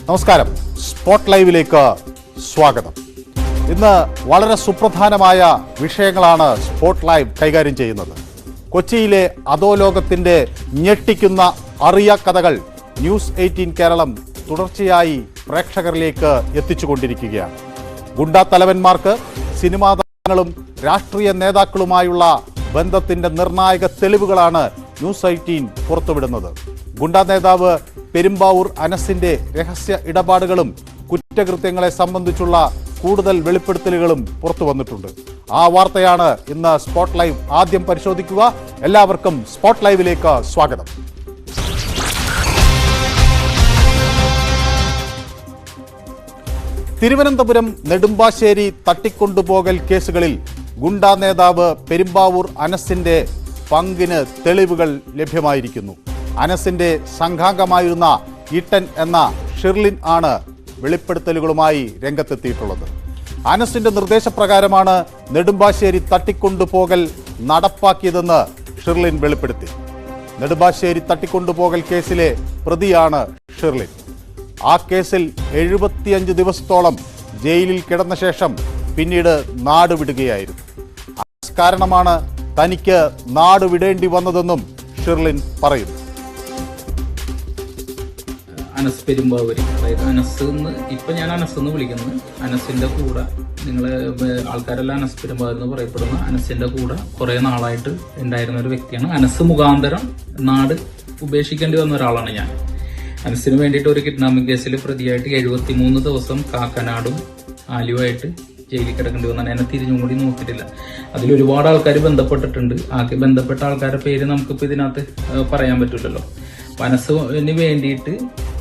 നമസ്കാരം. സ്പോട്ട് ലൈവിലേക്ക് സ്വാഗതം. ഇന്ന് വളരെ സുപ്രധാനമായ വിഷയങ്ങളാണ് സ്പോട്ട് ലൈവ് കൈകാര്യം ചെയ്യുന്നത്. കൊച്ചിയിലെ അധോലോകത്തിന്റെ ഞെട്ടിക്കുന്ന അറിയക്കഥകൾ ന്യൂസ് 18 കേരളം തുടർച്ചയായി പ്രേക്ഷകരിലേക്ക് എത്തിച്ചുകൊണ്ടിരിക്കുകയാണ്. ഗുണ്ടാ തലവന്മാർക്ക് സിനിമാ താരങ്ങളും രാഷ്ട്രീയ നേതാക്കളുമായുള്ള ബന്ധത്തിന്റെ നിർണായക തെളിവുകളാണ് ന്യൂസ് 18 പുറത്തുവിടുന്നത്. ഗുണ്ടാ നേതാവ് പെരുമ്പാവൂർ അനസിന്റെ രഹസ്യ ഇടപാടുകളും കുറ്റകൃത്യങ്ങളെ സംബന്ധിച്ചുള്ള കൂടുതൽ വെളിപ്പെടുത്തലുകളും പുറത്തു വന്നിട്ടുണ്ട്. ആ വാർത്തയാണ് ഇന്ന് സ്പോട്ട് ലൈവ് ആദ്യം പരിശോധിക്കുക. എല്ലാവർക്കും സ്പോട്ട് ലൈവിലേക്ക് സ്വാഗതം. തിരുവനന്തപുരം നെടുമ്പാശ്ശേരി തട്ടിക്കൊണ്ടുപോകൽ കേസുകളിൽ ഗുണ്ടാ നേതാവ് പെരുമ്പാവൂർ അനസിന്റെ പങ്കിന് തെളിവുകൾ ലഭ്യമായിരിക്കുന്നു. അനസിന്റെ സംഘാംഗമായിരുന്ന ഈട്ടൻ എന്ന ഷിർലിൻ ആണ് വെളിപ്പെടുത്തലുകളുമായി രംഗത്തെത്തിയിട്ടുള്ളത്. അനസിന്റെ നിർദ്ദേശപ്രകാരമാണ് നെടുമ്പാശ്ശേരി തട്ടിക്കൊണ്ടുപോകൽ നടപ്പാക്കിയതെന്ന് ഷിർലിൻ വെളിപ്പെടുത്തി. നെടുമ്പാശ്ശേരി തട്ടിക്കൊണ്ടുപോകൽ കേസിലെ പ്രതിയാണ് ഷിർലിൻ. ആ കേസിൽ 75 ദിവസത്തോളം ജയിലിൽ കിടന്ന ശേഷം പിന്നീട് നാടുവിടുകയായിരുന്നു. അനസ് കാരണമാണ് തനിക്ക് നാടുവിടേണ്ടി വന്നതെന്നും ഷിർലിൻ പറയുന്നു. അനസ് പെരുമ്പാവൂർ, അതായത് അനസ് എന്ന് ഇപ്പൊ ഞാൻ അനസ് എന്ന് വിളിക്കുന്നത്, അനസിന്റെ കൂടെ നിങ്ങളെ ആൾക്കാരെല്ലാം അനസ് പെരുമ്പാവൂർ എന്ന് പറയപ്പെടുന്ന അനസിന്റെ കൂടെ കുറെ നാളായിട്ട് ഉണ്ടായിരുന്ന ഒരു വ്യക്തിയാണ്. അനസ് മുഖാന്തരം നാട് ഉപേക്ഷിക്കേണ്ടി വന്ന ഒരാളാണ് ഞാൻ. അനസിന് വേണ്ടിയിട്ട് ഒരു കിഡ്നാപ്പിംഗ് കേസിൽ പ്രതിയായിട്ട് 73 ദിവസം കാക്കനാടും ആലുവായിട്ട് ജയിലിൽ കിടക്കേണ്ടി വന്നാൽ എന്നെ തിരിഞ്ഞും കൂടി നോക്കിയിട്ടില്ല. അതിൽ ഒരുപാട് ആൾക്കാർ ബന്ധപ്പെട്ടിട്ടുണ്ട്. ആകെ ബന്ധപ്പെട്ട ആൾക്കാരുടെ പേര് നമുക്കിപ്പോൾ ഇതിനകത്ത് പറയാൻ പറ്റില്ലല്ലോ. അനസിന് വേണ്ടിയിട്ട്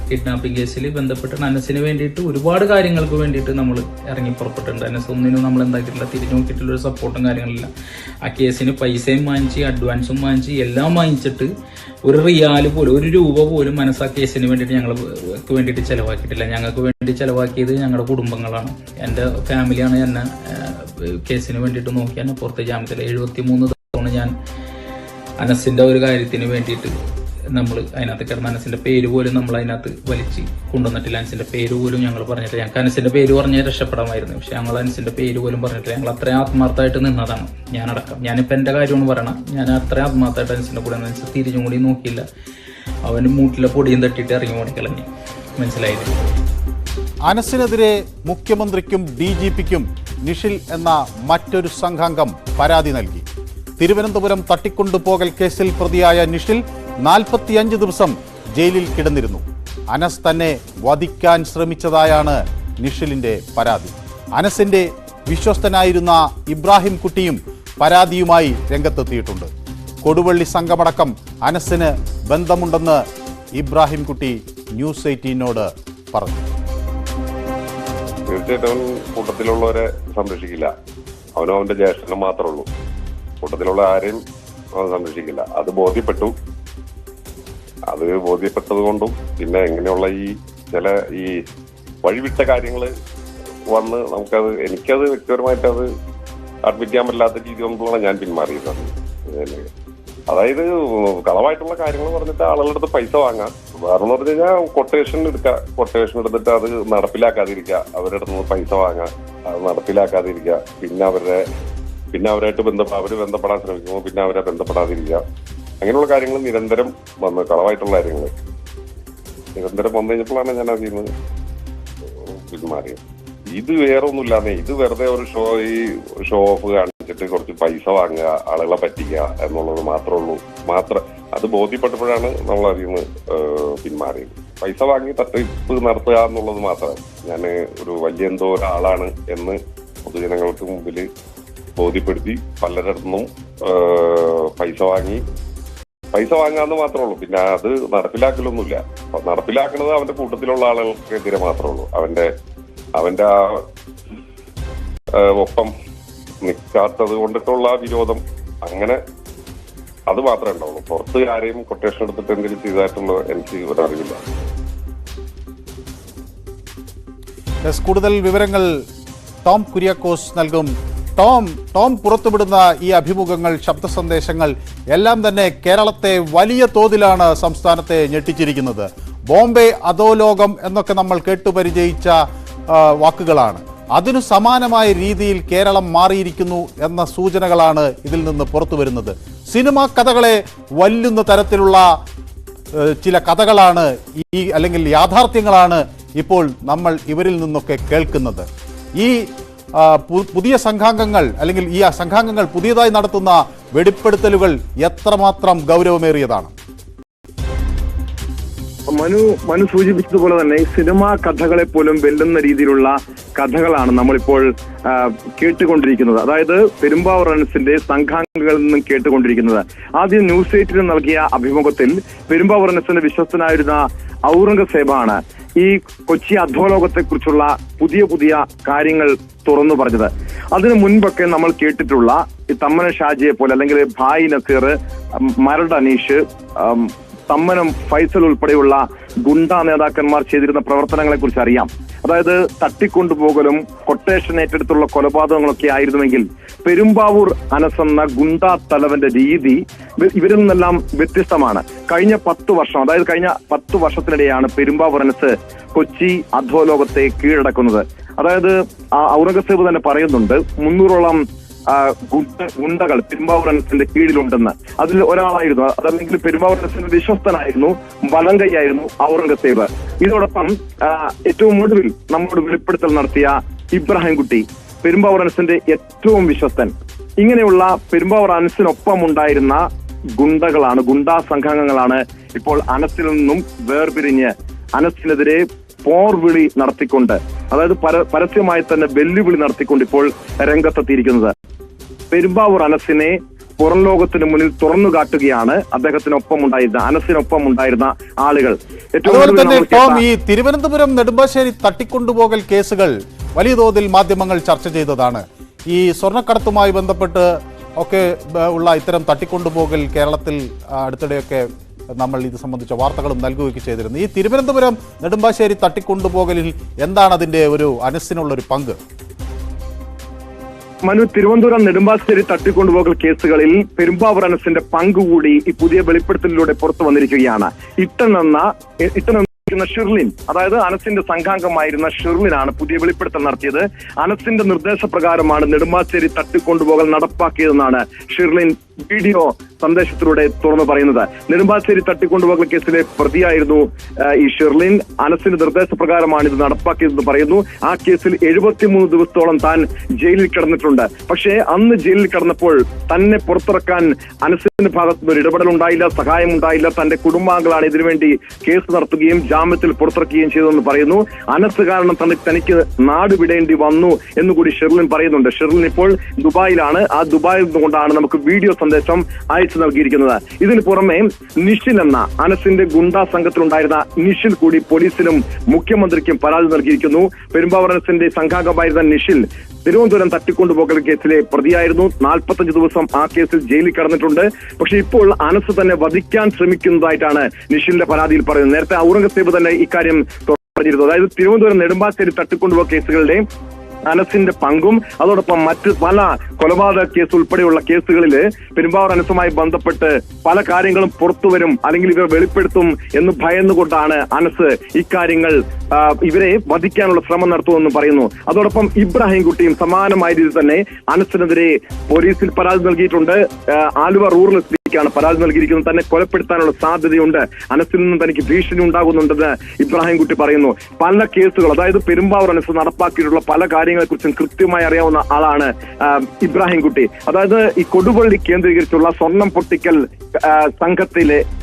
കിഡ്നാപ്പിംഗ് കേസിൽ ബന്ധപ്പെട്ട് അനസിന് വേണ്ടിയിട്ട് ഒരുപാട് കാര്യങ്ങൾക്ക് വേണ്ടിയിട്ട് നമ്മൾ ഇറങ്ങി പുറപ്പെട്ടിട്ടുണ്ട്. അനസ് ഒന്നിനും നമ്മൾ എന്താക്കിയിട്ടില്ല, തിരിഞ്ഞു നോക്കിയിട്ടുള്ള ഒരു സപ്പോർട്ടും കാര്യങ്ങളില്ല. ആ കേസിന് പൈസയും വാങ്ങിച്ച് അഡ്വാൻസും വാങ്ങിച്ച് എല്ലാം വാങ്ങിച്ചിട്ട് ഒരു റിയാൽ പോലും, ഒരു രൂപ പോലും മനസ്സ് ആ കേസിന് വേണ്ടിയിട്ട് ഞങ്ങൾക്ക് വേണ്ടിയിട്ട് ചിലവാക്കിയിട്ടില്ല. ഞങ്ങൾക്ക് വേണ്ടി ചിലവാക്കിയത് ഞങ്ങളുടെ കുടുംബങ്ങളാണ്, എൻ്റെ ഫാമിലിയാണ് എന്നെ കേസിന് വേണ്ടിയിട്ട് നോക്കി എന്നെ പുറത്ത് ജാമ്യത്തിൽ 73 ദിവസമാണ് ഞാൻ അനസിൻ്റെ ഒരു കാര്യത്തിന് വേണ്ടിയിട്ട് നമ്മൾ അതിനകത്ത് കിടന്ന അനസിന്റെ പേര് പോലും നമ്മൾ അതിനകത്ത് വലിച്ച് കൊണ്ടുവന്നിട്ടില്ല. അനസിന്റെ പേര് പോലും ഞങ്ങൾ പറഞ്ഞിട്ടില്ല. ഞങ്ങൾക്ക് അനസിന്റെ പേര് പറഞ്ഞ് രക്ഷപ്പെടാമായിരുന്നു, പക്ഷെ ഞങ്ങൾ അനസിന്റെ പേര് പോലും പറഞ്ഞിട്ടില്ല. ഞങ്ങൾ അത്രയും ആത്മാർത്ഥമായിട്ട് നിന്നതാണ്, ഞാനടക്കം. ഞാനിപ്പോൾ എൻ്റെ കാര്യമാണ് പറയണം. ഞാൻ അത്രയും ആത്മാർത്ഥമായിട്ട് അനസിന്റെ കൂടെ അനസ് തിരിഞ്ഞും കൂടി നോക്കിയില്ല. അവന് മൂട്ടിലെ പൊടിയും തട്ടിയിട്ട് ഇറങ്ങി ഓടിക്കളഞ്ഞ്. മനസ്സിലായില്ല. അനസിനെതിരെ മുഖ്യമന്ത്രിക്കും DGPക്കും നിഷിൽ എന്ന മറ്റൊരു സംഘാംഗം പരാതി നൽകി. തിരുവനന്തപുരം തട്ടിക്കൊണ്ടുപോകൽ കേസിൽ പ്രതിയായ നിഷിൽ 45 ദിവസം ജയിലിൽ കിടന്നിരുന്നു. അനസ് തന്നെ വധിക്കാൻ ശ്രമിച്ചതായാണ് നിഷിലിന്റെ പരാതി. അനസിന്റെ വിശ്വസ്തനായിരുന്ന ഇബ്രാഹിം കുട്ടിയും പരാതിയുമായി രംഗത്തെത്തിയിട്ടുണ്ട്. കൊടുവള്ളി സംഘമടക്കം അനസിന് ബന്ധമുണ്ടെന്ന് ഇബ്രാഹിം കുട്ടി ന്യൂസ് 18നോട് പറഞ്ഞു. തീർച്ചയായിട്ടും അവൻ കൂട്ടത്തിലുള്ളവരെ സംരക്ഷിക്കില്ല. അവനും അവന്റെ ജ്യേഷ്ഠനും മാത്രമേ ഉള്ളൂ. കൂട്ടത്തിലുള്ള ആരെയും അവൻ സംരക്ഷിക്കില്ല. അത് ബോധ്യപ്പെട്ടത് കൊണ്ടും പിന്നെ എങ്ങനെയുള്ള ഈ ചില ഈ വഴിവിട്ട കാര്യങ്ങൾ വന്ന് എനിക്കത് വ്യക്തിപരമായിട്ട് അത് അഡ്മിറ്റ് ചെയ്യാൻ പറ്റാത്ത രീതി കൊണ്ടുള്ള ഞാൻ പിന്മാറിയത്. അതായത് കളവായിട്ടുള്ള കാര്യങ്ങൾ പറഞ്ഞിട്ട് ആളുകളുടെ അടുത്ത് പൈസ വാങ്ങാം. വേറെന്ന് പറഞ്ഞു കഴിഞ്ഞാൽ കൊട്ടേഷൻ എടുത്തിട്ട് അത് നടപ്പിലാക്കാതിരിക്കുക, അവരുടെ അടുത്ത് നിന്ന് പൈസ വാങ്ങാം, അത് നടപ്പിലാക്കാതിരിക്കുക, പിന്നെ അവരായിട്ട് അവര് ബന്ധപ്പെടാൻ ശ്രമിക്കുമ്പോൾ പിന്നെ അവരെ ബന്ധപ്പെടാതിരിക്കുക. അങ്ങനെയുള്ള കാര്യങ്ങൾ നിരന്തരം വന്ന് കളവായിട്ടുള്ള കാര്യങ്ങൾ നിരന്തരം വന്നു കഴിഞ്ഞപ്പോഴാണ് ഞാൻ അതിൽ നിന്ന് പിന്മാറിയത്. ഇത് വേറെ ഒന്നുമില്ലാന്നേ, ഇത് വെറുതെ ഒരു ഷോ ഓഫ് കാണിച്ചിട്ട് കുറച്ച് പൈസ വാങ്ങുക, ആളുകളെ പറ്റിക്കുക എന്നുള്ളത് മാത്രമേ ഉള്ളൂ. അത് ബോധ്യപ്പെട്ടപ്പോഴാണ് നമ്മൾ അതിൽ നിന്ന് പിന്മാറിയത്. പൈസ വാങ്ങി തട്ടിപ്പ് നടത്തുക എന്നുള്ളത് മാത്രമേ. ഞാൻ ഒരു വലിയ എന്തോ ഒരാളാണ് എന്ന് പൊതുജനങ്ങൾക്ക് മുമ്പിൽ ബോധ്യപ്പെടുത്തി പലരിടത്തുനിന്നും പൈസ വാങ്ങാന്ന് മാത്രമേ ഉള്ളൂ. പിന്നെ അത് നടപ്പിലാക്കലൊന്നുമില്ല. നടപ്പിലാക്കുന്നത് അവന്റെ കൂട്ടത്തിലുള്ള ആളുകൾക്കെതിരെ മാത്രമേ ഉള്ളൂ. അവന്റെ ഒപ്പം നിൽക്കാത്തത് കൊണ്ടിട്ടുള്ള വിരോധം, അങ്ങനെ അത് മാത്രമേ ഉണ്ടാവുള്ളൂ. പുറത്ത് ആരെയും കൊട്ടേഷൻ എടുത്തിട്ട് എന്തെങ്കിലും ചെയ്തതായിട്ടുള്ള എനിക്ക് ഒരറിവില്ല. കൂടുതൽ വിവരങ്ങൾ ടോം കുര്യാക്കോസ് നൽകും. ടോം പുറത്തുവിടുന്ന ഈ അഭിമുഖങ്ങൾ, ശബ്ദ സന്ദേശങ്ങൾ എല്ലാം തന്നെ കേരളത്തെ വലിയ തോതിലാണ് സംസ്ഥാനത്തെ ഞെട്ടിച്ചിരിക്കുന്നത്. ബോംബെ അധോലോകം എന്നൊക്കെ നമ്മൾ കേട്ടുപരിചയിച്ച വാക്കുകളാണ്. അതിനു സമാനമായ രീതിയിൽ കേരളം മാറിയിരിക്കുന്നു എന്ന സൂചനകളാണ് ഇതിൽ നിന്ന് പുറത്തു വരുന്നത്. സിനിമാ കഥകളെ വല്ലുന്ന തരത്തിലുള്ള ചില കഥകളാണ് അല്ലെങ്കിൽ യാഥാർത്ഥ്യങ്ങളാണ് ഇപ്പോൾ നമ്മൾ ഇവരിൽ നിന്നൊക്കെ കേൾക്കുന്നത്. ഈ പുതിയ സംഘാംഗങ്ങൾ അല്ലെങ്കിൽ ഈ സംഘാംഗങ്ങൾ പുതിയതായി നടത്തുന്ന വെളിപ്പെടുത്തലുകൾ എത്രമാത്രം ഗൗരവമേറിയതാണ്? മനു സൂചിപ്പിച്ചതുപോലെ തന്നെ സിനിമാ കഥകളെ പോലും വെല്ലുന്ന രീതിയിലുള്ള കഥകളാണ് നമ്മളിപ്പോൾ കേട്ടുകൊണ്ടിരിക്കുന്നത്. അതായത് പെരുമ്പാവൂർ അനസിന്റെ സംഘാംഗങ്ങളിൽ നിന്നും കേട്ടുകൊണ്ടിരിക്കുന്നത്. ആദ്യം ന്യൂസ് 8 നൽകിയ അഭിമുഖത്തിൽ പെരുമ്പാവൂർ അനസിന്റെ വിശ്വസ്തനായിരുന്ന ഔറംഗസേബാണ് ഈ കൊച്ചി അധോലോകത്തെ കുറിച്ചുള്ള പുതിയ കാര്യങ്ങൾ തുറന്നു പറഞ്ഞത്. അതിനു മുൻപൊക്കെ നമ്മൾ കേട്ടിട്ടുള്ള ഈ തമ്മന ഷാജിയെ പോലെ അല്ലെങ്കിൽ ഭായ് നസീർ, മരട് അനീഷ്, തമ്മനം ഫൈസൽ ഉൾപ്പെടെയുള്ള ഗുണ്ടാ നേതാക്കന്മാർ ചെയ്തിരുന്ന പ്രവർത്തനങ്ങളെ കുറിച്ച് അറിയാം. അതായത് തട്ടിക്കൊണ്ടുപോകലും കൊട്ടേഷൻ ഏറ്റെടുത്തുള്ള കൊലപാതകങ്ങളൊക്കെ ആയിരുന്നുവെങ്കിൽ പെരുമ്പാവൂർ അനസ് എന്ന ഗുണ്ടാ തലവന്റെ രീതി ഇവരിൽ നിന്നെല്ലാം വ്യത്യസ്തമാണ്. കഴിഞ്ഞ 10 വർഷം, അതായത് കഴിഞ്ഞ 10 വർഷത്തിനിടെയാണ് പെരുമ്പാവൂർ അനസ് കൊച്ചി അധോലോകത്തെ കീഴടക്കുന്നത്. അതായത് ഔറംഗസേബ് തന്നെ പറയുന്നുണ്ട് 300ഓളം ഗുണ്ടകൾ പെരുമ്പാവൂർ അനസിന്റെ കീഴിലുണ്ടെന്ന്. അതിൽ ഒരാളായിരുന്നു, അതല്ലെങ്കിൽ പെരുമ്പാവൂർ അനസിന്റെ വിശ്വസ്തനായിരുന്നു, വലങ്കയായിരുന്നു ഔറംഗസേബ്. ഇതോടൊപ്പം ഏറ്റവും ഒടുവിൽ നമ്മോട് വെളിപ്പെടുത്തൽ നടത്തിയ ഇബ്രാഹിം കുട്ടി പെരുമ്പാവൂർ അനസിന്റെ ഏറ്റവും വിശ്വസ്തൻ. ഇങ്ങനെയുള്ള പെരുമ്പാവൂർ അനസിനൊപ്പം ഉണ്ടായിരുന്ന ഗുണ്ടകളാണ്, ഗുണ്ടാ സംഘാംഗങ്ങളാണ് ഇപ്പോൾ അനസിൽ നിന്നും വേർപിരിഞ്ഞ് അനസിനെതിരെ പോർവിളി നടത്തിക്കൊണ്ട്, അതായത് പരസ്യമായി തന്നെ വെല്ലുവിളി നടത്തിക്കൊണ്ട് ഇപ്പോൾ രംഗത്തെത്തിയിരിക്കുന്നത്. പെരുമ്പാവൂർ അനസിനെ പുറം ലോകത്തിന് മുന്നിൽ തുറന്നു കാട്ടുകയാണ് അദ്ദേഹത്തിനൊപ്പം ഉണ്ടായിരുന്ന, അനസിനൊപ്പം ഉണ്ടായിരുന്ന ആളുകൾ. അതുപോലെ തന്നെ ടോം, ഈ തിരുവനന്തപുരം നെടുമ്പാശ്ശേരി തട്ടിക്കൊണ്ടുപോകൽ കേസുകൾ വലിയ തോതിൽ മാധ്യമങ്ങൾ ചർച്ച ചെയ്തതാണ്. ഈ സ്വർണ്ണക്കടത്തുമായി ബന്ധപ്പെട്ട് ഒക്കെ ഉള്ള ഇത്തരം തട്ടിക്കൊണ്ടുപോകൽ കേരളത്തിൽ അടുത്തിടെയൊക്കെ നമ്മൾ ഇത് സംബന്ധിച്ച വാർത്തകളും നൽകുകയൊക്കെ ചെയ്തിരുന്നു. ഈ തിരുവനന്തപുരം നെടുമ്പാശ്ശേരി തട്ടിക്കൊണ്ടുപോകലിൽ എന്താണ് അതിന്റെ ഒരു അനസിനുള്ളൊരു പങ്ക്? തിരുവനന്തപുരം നെടുമ്പാശ്ശേരി തട്ടിക്കൊണ്ടുപോകൽ കേസുകളിൽ പെരുമ്പാവൂർ അനസിന്റെ പങ്ക് കൂടി ഈ പുതിയ വെളിപ്പെടുത്തലിലൂടെ പുറത്തു വന്നിരിക്കുകയാണ്. ഇട്ടൻ ഷിർലിൻ, അതായത് അനസിന്റെ സംഘാംഗമായിരുന്ന ഷിർലിനാണ് പുതിയ വെളിപ്പെടുത്തൽ നടത്തിയത്. അനസിന്റെ നിർദ്ദേശപ്രകാരമാണ് നെടുമ്പാശ്ശേരി തട്ടിക്കൊണ്ടുപോകൽ നടപ്പാക്കിയതെന്നാണ് ഷിർലിൻ വീഡിയോ സന്ദേശത്തിലൂടെ തുറന്നു പറയുന്നത്. നെടുമ്പാശ്ശേരി തട്ടിക്കൊണ്ടുപോകൽ കേസിലെ പ്രതിയായിരുന്നു ഈ ഷിർലിൻ. അനസിന്റെ നിർദ്ദേശപ്രകാരമാണ് ഇത് നടപ്പാക്കിയതെന്ന് പറയുന്നു. ആ കേസിൽ 73 ദിവസത്തോളം താൻ ജയിലിൽ കിടന്നിട്ടുണ്ട്. പക്ഷേ അന്ന് ജയിലിൽ കിടന്നപ്പോൾ തന്നെ പുറത്തിറക്കാൻ അനസിന്റെ ഭാഗത്തുനിന്ന് ഒരു ഇടപെടൽ ഉണ്ടായില്ല, സഹായം ഉണ്ടായില്ല. തന്റെ കുടുംബാംഗങ്ങളാണ് ഇതിനുവേണ്ടി കേസ് നടത്തുകയും ജാമ്യത്തിൽ പുറത്തിറക്കുകയും ചെയ്തതെന്ന് പറയുന്നു. അനസ് കാരണം തനിക്ക് നാട് വിടേണ്ടി വന്നു എന്നുകൂടി ഷിർലിൻ പറയുന്നുണ്ട്. ഷിർലിൻ ഇപ്പോൾ ദുബായിലാണ്. ആ ദുബായിൽ നിന്നുകൊണ്ടാണ് നമുക്ക് വീഡിയോ സന്ദേശം അയച്ചു നൽകിയിരിക്കുന്നത്. ഇതിന് പുറമെ നിഷിൽ എന്ന അനസിന്റെ ഗുണ്ടാ സംഘത്തിലുണ്ടായിരുന്ന നിഷിൽ കൂടി പോലീസിനും മുഖ്യമന്ത്രിക്കും പരാതി നൽകിയിരിക്കുന്നു. പെരുമ്പാവൂർ അനസിന്റെ സംഘാംഗമായിരുന്ന നിഷിൽ തിരുവനന്തപുരം തട്ടിക്കൊണ്ടുപോകൽ കേസിലെ പ്രതിയായിരുന്നു. 45 ദിവസം ആ കേസിൽ ജയിലിൽ കിടന്നിട്ടുണ്ട്. പക്ഷെ ഇപ്പോൾ അനസ് തന്നെ വധിക്കാൻ ശ്രമിക്കുന്നതായിട്ടാണ് നിഷിലിന്റെ പരാതിയിൽ പറയുന്നത്. നേരത്തെ ഔറംഗസേബ് തന്നെ ഇക്കാര്യം പറഞ്ഞിരുന്നു. അതായത് തിരുവനന്തപുരം നെടുമ്പാശ്ശേരി തട്ടിക്കൊണ്ടുപോകൽ കേസുകളുടെ അനസിന്റെ പങ്കും അതോടൊപ്പം മറ്റ് പല കൊലപാതക കേസ് ഉൾപ്പെടെയുള്ള കേസുകളിൽ പെരുമ്പാവൂർ അനസുമായി ബന്ധപ്പെട്ട് പല കാര്യങ്ങളും പുറത്തുവരും, അല്ലെങ്കിൽ ഇവർ വെളിപ്പെടുത്തും എന്ന് ഭയന്നുകൊണ്ടാണ് അനസ് ഇക്കാര്യങ്ങൾ ഇവരെ വധിക്കാനുള്ള ശ്രമം നടത്തുമെന്ന് പറയുന്നു. അതോടൊപ്പം ഇബ്രാഹിം കുട്ടിയും സമാനമായ രീതിയിൽ തന്നെ അനസിനെതിരെ പോലീസിൽ പരാതി നൽകിയിട്ടുണ്ട്. ആലുവ റൂറൽ എസ് പിക്കാണ് പരാതി നൽകിയിരിക്കുന്നത്. തന്നെ കൊലപ്പെടുത്താനുള്ള സാധ്യതയുണ്ട്, അനസിൽ നിന്നും തനിക്ക് ഭീഷണി ഉണ്ടാകുന്നുണ്ടെന്ന് ഇബ്രാഹിം കുട്ടി പറയുന്നു. പല കേസുകൾ, അതായത് പെരുമ്പാവൂർ അനസ് നടപ്പാക്കിയിട്ടുള്ള പല കാര്യങ്ങളെ കുറിച്ചും കൃത്യമായി അറിയാവുന്ന ആളാണ് ഇബ്രാഹിം കുട്ടി. അതായത് ഈ കൊടുവള്ളി കേന്ദ്രീകരിച്ചുള്ള സ്വർണം പൊട്ടിക്കൽ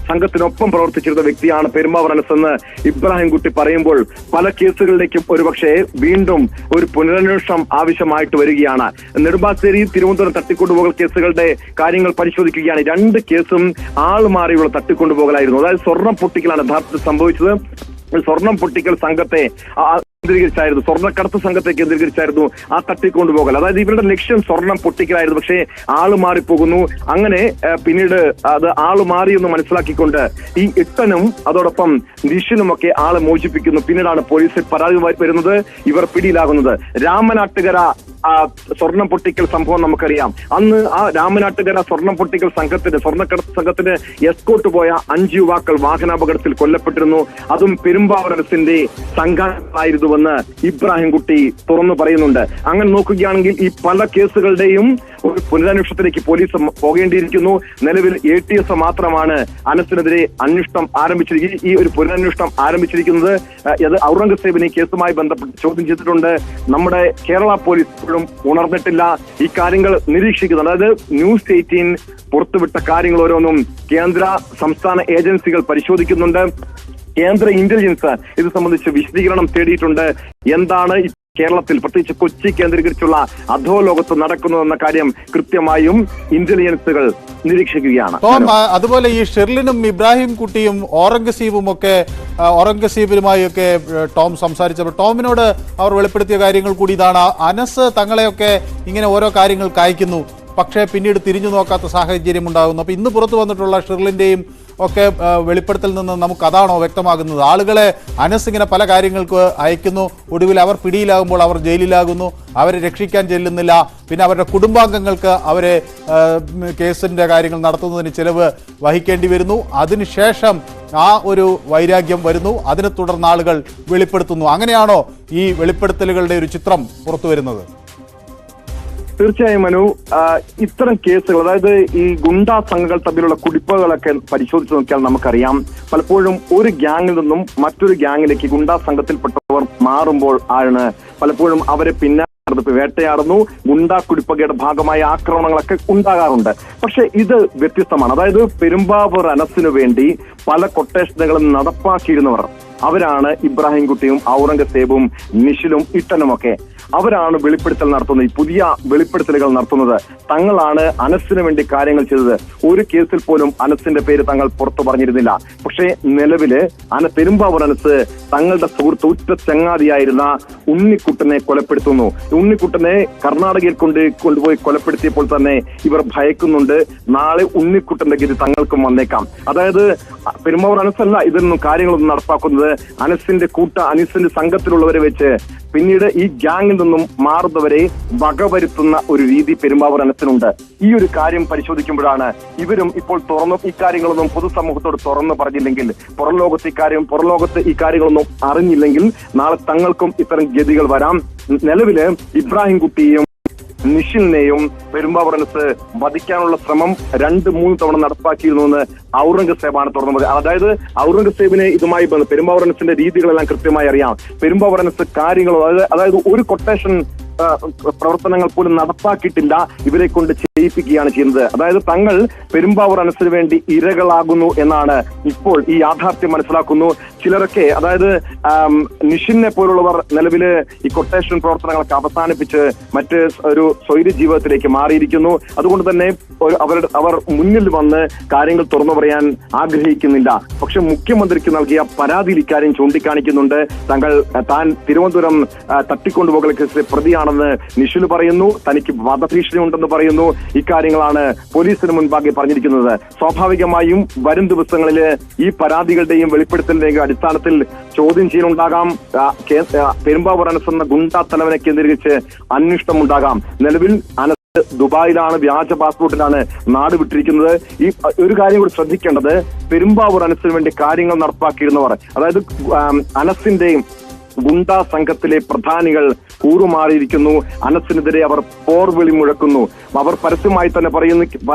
സംഘത്തിനൊപ്പം പ്രവർത്തിച്ചിരുന്ന വ്യക്തിയാണ് പെരുമ്പാവൂർ അനസ് എന്ന് ഇബ്രാഹിം കുട്ടി പറയുമ്പോൾ പല കേസുകളിലേക്കും ഒരുപക്ഷെ വീണ്ടും ഒരു പുനരന്വേഷണം ആവശ്യമായിട്ട് വരികയാണ്. നെടുമ്പാശ്ശേരി തിരുവനന്തപുരം തട്ടിക്കൊണ്ടുപോകൽ കേസുകളുടെ കാര്യങ്ങൾ പരിശോധിക്കുകയാണ്. 2 കേസും ആളുമാറിയുള്ള തട്ടിക്കൊണ്ടുപോകലായിരുന്നു. അതായത് സ്വർണം പൊട്ടിക്കലാണ് യഥാർത്ഥത്തിൽ സംഭവിച്ചത്. സ്വർണം പൊട്ടിക്കൽ സംഘത്തെ കേന്ദ്രീകരിച്ചായിരുന്നു, സ്വർണ്ണക്കടത്ത് സംഘത്തെ കേന്ദ്രീകരിച്ചായിരുന്നു ആ തട്ടിക്കൊണ്ടുപോകൽ. അതായത് ഇവരുടെ ലക്ഷ്യം സ്വർണം പൊട്ടിക്കലായിരുന്നു. പക്ഷേ ആള് മാറിപ്പോകുന്നു. അങ്ങനെ പിന്നീട് അത് ആള് മാറിയെന്ന് മനസ്സിലാക്കിക്കൊണ്ട് ഈ ഇട്ടനും അതോടൊപ്പം നിഷിനുമൊക്കെ ആളെ മോചിപ്പിക്കുന്നു. പിന്നീടാണ് പോലീസിൽ പരാതി വരുന്നത്, ഇവർ പിടിയിലാകുന്നത്. രാമനാട്ടുകര സ്വർണം പൊട്ടിക്കൽ സംഭവം നമുക്കറിയാം. അന്ന് ആ രാമനാട്ടുകര സ്വർണം പൊട്ടിക്കൽ സ്വർണ്ണക്കടത്ത് സംഘത്തിന് എസ്കോർട്ട് പോയ 5 യുവാക്കൾ വാഹനാപകടത്തിൽ കൊല്ലപ്പെട്ടിരുന്നു. അതും പെരുമ്പാവൂർ അനസിന്റെ സംഘാടകരായിരുന്നുവെന്ന് ഇബ്രാഹിംകുട്ടി തുറന്നു പറയുന്നുണ്ട്. അങ്ങനെ നോക്കുകയാണെങ്കിൽ ഈ പല കേസുകളുടെയും ഒരു പുനരന്വേഷണത്തിലേക്ക് പോലീസ് പോകേണ്ടിയിരിക്കുന്നു. നിലവിൽ ATS മാത്രമാണ് അനസിനെതിരെ അന്വേഷണം ആരംഭിച്ചിരിക്കുന്നത്. ഈ ഒരു പുനരന്വേഷണം ആരംഭിച്ചിരിക്കുന്നത് അത് ഔറംഗസേബിനെ കേസുമായി ബന്ധപ്പെട്ട് ചോദ്യം ചെയ്തിട്ടുണ്ട്. നമ്മുടെ കേരള പോലീസ് ഇപ്പോഴും ഉണർന്നിട്ടില്ല. ഈ കാര്യങ്ങൾ നിരീക്ഷിക്കുന്നുണ്ട്. അതായത് ന്യൂസ് 18 പുറത്തുവിട്ട കാര്യങ്ങൾ ഓരോന്നും കേന്ദ്ര സംസ്ഥാന ഏജൻസികൾ പരിശോധിക്കുന്നുണ്ട്. കേന്ദ്ര ഇന്റലിജൻസ് ഇത് സംബന്ധിച്ച് വിശദീകരണം തേടിയിട്ടുണ്ട്. എന്താണ് കേരളത്തിൽ പ്രത്യേകിച്ച് കൊച്ചി കേന്ദ്രീകരിച്ചുള്ള അധോലോകത്ത് നടക്കുന്നതെന്ന കാര്യം കൃത്യമായും ഇന്റലിജൻസുകൾ നിരീക്ഷിക്കുകയാണ്. ടോം, അതുപോലെ ഈ ഷെർലിനും ഇബ്രാഹിം കുട്ടിയും ഔറംഗസീബിനുമായൊക്കെ ടോം സംസാരിച്ചപ്പോൾ ടോമിനോട് അവർ വെളിപ്പെടുത്തിയ കാര്യങ്ങൾ കൂടി ഇതാണ്. അനസ് തങ്ങളെയൊക്കെ ഇങ്ങനെ ഓരോ കാര്യങ്ങൾ കായ്ക്കുന്നു, പക്ഷേ പിന്നീട് തിരിഞ്ഞു നോക്കാത്ത സാഹചര്യം ഉണ്ടാകുന്നു. അപ്പോൾ ഇന്ന് പുറത്തു വന്നിട്ടുള്ള ഷെർലിൻ്റെയും ഒക്കെ വെളിപ്പെടുത്തൽ നിന്ന് നമുക്ക് അതാണോ വ്യക്തമാകുന്നത്? ആളുകളെ അനസ് ഇങ്ങനെ പല കാര്യങ്ങൾക്ക് അയക്കുന്നു, ഒടുവിൽ അവർ പിടിയിലാകുമ്പോൾ അവർ ജയിലിലാകുന്നു, അവരെ രക്ഷിക്കാൻ ചെല്ലുന്നില്ല, പിന്നെ അവരുടെ കുടുംബാംഗങ്ങൾക്ക് അവരെ കേസിൻ്റെ കാര്യങ്ങൾ നടത്തുന്നതിന് ചിലവ് വഹിക്കേണ്ടി വരുന്നു. അതിനുശേഷം ആ ഒരു വൈരാഗ്യം വരുന്നു, അതിനെ തുടർന്ന് ആളുകൾ വെളിപ്പെടുത്തുന്നു. അങ്ങനെയാണോ ഈ വെളിപ്പെടുത്തലുകളുടെ ഒരു ചിത്രം പുറത്തു വരുന്നത്? തീർച്ചയായും മനു, ഇത്തരം കേസുകൾ, അതായത് ഈ ഗുണ്ടാ സംഘങ്ങൾ തമ്മിലുള്ള കുടിപ്പുകളൊക്കെ പരിശോധിച്ച് നോക്കിയാൽ നമുക്കറിയാം, പലപ്പോഴും ഒരു ഗ്യാങ്ങിൽ നിന്നും മറ്റൊരു ഗ്യാങ്ങിലേക്ക് ഗുണ്ടാ സംഘത്തിൽപ്പെട്ടവർ മാറുമ്പോൾ ആണ് പലപ്പോഴും അവരെ വേട്ടയാടുന്നു. ഗുണ്ടാ കുടിപ്പകയുടെ ഭാഗമായ ആക്രമണങ്ങളൊക്കെ ഉണ്ടാകാറുണ്ട്. പക്ഷെ ഇത് വ്യത്യസ്തമാണ്. അതായത് പെരുമ്പാവൂർ അനസിനു വേണ്ടി പല കൊട്ടേഷനുകളും നടപ്പാക്കിയിരുന്നവർ അവരാണ് ഇബ്രാഹിംകുട്ടിയും ഔറംഗസേബും നിഷിലും ഇട്ടനുമൊക്കെ. അവരാണ് വെളിപ്പെടുത്തൽ നടത്തുന്നത്, ഈ പുതിയ വെളിപ്പെടുത്തലുകൾ നടത്തുന്നത്. തങ്ങളാണ് അനസിന് വേണ്ടി കാര്യങ്ങൾ ചെയ്തത്. ഒരു കേസിൽ പോലും അനസിന്റെ പേര് തങ്ങൾ പുറത്തു പറഞ്ഞിരുന്നില്ല. പക്ഷേ നിലവില് പെരുമ്പാവൂർ അനസ് തങ്ങളുടെ സുഹൃത്ത് ഉറ്റ ചങ്ങാതിയായിരുന്ന ഉണ്ണിക്കുട്ടനെ കൊലപ്പെടുത്തുന്നു. ഉണ്ണിക്കുട്ടനെ കർണാടകയിൽ കൊണ്ടുപോയി കൊലപ്പെടുത്തിയപ്പോൾ തന്നെ ഇവർ ഭയക്കുന്നുണ്ട്, നാളെ ഉണ്ണിക്കുട്ടന്റെ ഗതി തങ്ങൾക്കും വന്നേക്കാം. അതായത് പെരുമ്പാവൂർ അനസല്ല ഇതിനൊന്നും കാര്യങ്ങളൊന്നും നടപ്പാക്കുന്നത്. അനസിന്റെ സംഘത്തിലുള്ളവരെ വെച്ച് പിന്നീട് ഈ ഗ്യാങ്ങിൽ നിന്നും മാറുന്നവരെ വകവരുത്തുന്ന ഒരു രീതി പെരുമ്പാവൂർ അനസിനുണ്ട്. ഈ ഒരു കാര്യം പരിശോധിക്കുമ്പോഴാണ് ഇവരും ഇപ്പോൾ ഇക്കാര്യങ്ങളൊന്നും പൊതുസമൂഹത്തോട് തുറന്നു പറഞ്ഞില്ലെങ്കിൽ, പുറംലോകത്ത് ഈ കാര്യങ്ങളൊന്നും അറിഞ്ഞില്ലെങ്കിൽ നാളെ തങ്ങൾക്കും ഇത്തരം ഗതികൾ വരാം. നിലവില് ഇബ്രാഹിംകുട്ടിയെയും നിഷിലിനെയും പെരുമ്പാവൂർ അനസ് വധിക്കാനുള്ള ശ്രമം 2-3 തവണ നടപ്പാക്കിയിരുന്നുവെന്ന് ഔറംഗസേബാണ് തുറന്നത്. അതായത് ഔറംഗസേബിനെ ഇതുമായി പെരുമ്പാവൂർ അനസിന്റെ രീതികളെല്ലാം കൃത്യമായി അറിയാം. പെരുമ്പാവൂർ അനസ് കാര്യങ്ങൾ, അതായത് ഒരു കൊട്ടേഷൻ പ്രവർത്തനങ്ങൾ പോലും നടപ്പാക്കിയിട്ടില്ല, ഇവരെ കൊണ്ട് ചെയ്യിപ്പിക്കുകയാണ് ചെയ്യുന്നത്. അതായത് തങ്ങൾ പെരുമ്പാവൂർ അനസിന് വേണ്ടി ഇരകളാകുന്നു എന്നാണ് ഇപ്പോൾ ഈ യാഥാർത്ഥ്യം മനസ്സിലാക്കുന്നു. ചിലരൊക്കെ, അതായത് നിഷിനെ പോലുള്ളവർ നിലവില് ഈ കൊട്ടേഷൻ പ്രവർത്തനങ്ങളൊക്കെ അവസാനിപ്പിച്ച് മറ്റ് ഒരു സ്വൈര്യ ജീവിതത്തിലേക്ക് മാറിയിരിക്കുന്നു. അതുകൊണ്ട് തന്നെ അവർ മുന്നിൽ വന്ന് കാര്യങ്ങൾ തുറന്നു പറയാൻ ആഗ്രഹിക്കുന്നില്ല. പക്ഷെ മുഖ്യമന്ത്രിക്ക് നൽകിയ പരാതിയിൽ ഇക്കാര്യം ചൂണ്ടിക്കാണിക്കുന്നുണ്ട്. താൻ തിരുവനന്തപുരം തട്ടിക്കൊണ്ടുപോകൽ കേസിലെ പ്രതിയാണെന്ന് നിഷിൽ പറയുന്നു. തനിക്ക് വധഭീഷണി ഉണ്ടെന്ന് പറയുന്നു. ഇക്കാര്യങ്ങളാണ് പോലീസിന് മുൻപാകെ പറഞ്ഞിരിക്കുന്നത്. സ്വാഭാവികമായും വരും ദിവസങ്ങളില് ഈ പരാതികളുടെയും വെളിപ്പെടുത്തലിന്റെയും അടിസ്ഥാനത്തിൽ ചോദ്യം ചെയ്യലുണ്ടാകാം. പെരുമ്പാവൂർ അനസ് എന്ന ഗുണ്ടാ തലവനെ കേന്ദ്രീകരിച്ച് അന്വേഷണം ഉണ്ടാകാം. നിലവിൽ അനസ് ദുബായിലാണ്, വ്യാജ പാസ്പോർട്ടിലാണ് നാട് വിട്ടിരിക്കുന്നത്. ഈ ഒരു കാര്യം കൂടി ശ്രദ്ധിക്കേണ്ടത്, പെരുമ്പാവൂർ അനസിന് വേണ്ടി കാര്യങ്ങൾ നടപ്പാക്കിയിരുന്നവർ, അതായത് അനസിന്റെയും ഗുണ്ടാ സംഘത്തിലെ പ്രധാനികൾ കൂറുമാറിയിരിക്കുന്നു. അനസിനെതിരെ അവർ പോർവിളി മുഴക്കുന്നു. അവർ പരസ്യമായി തന്നെ പറയുന്ന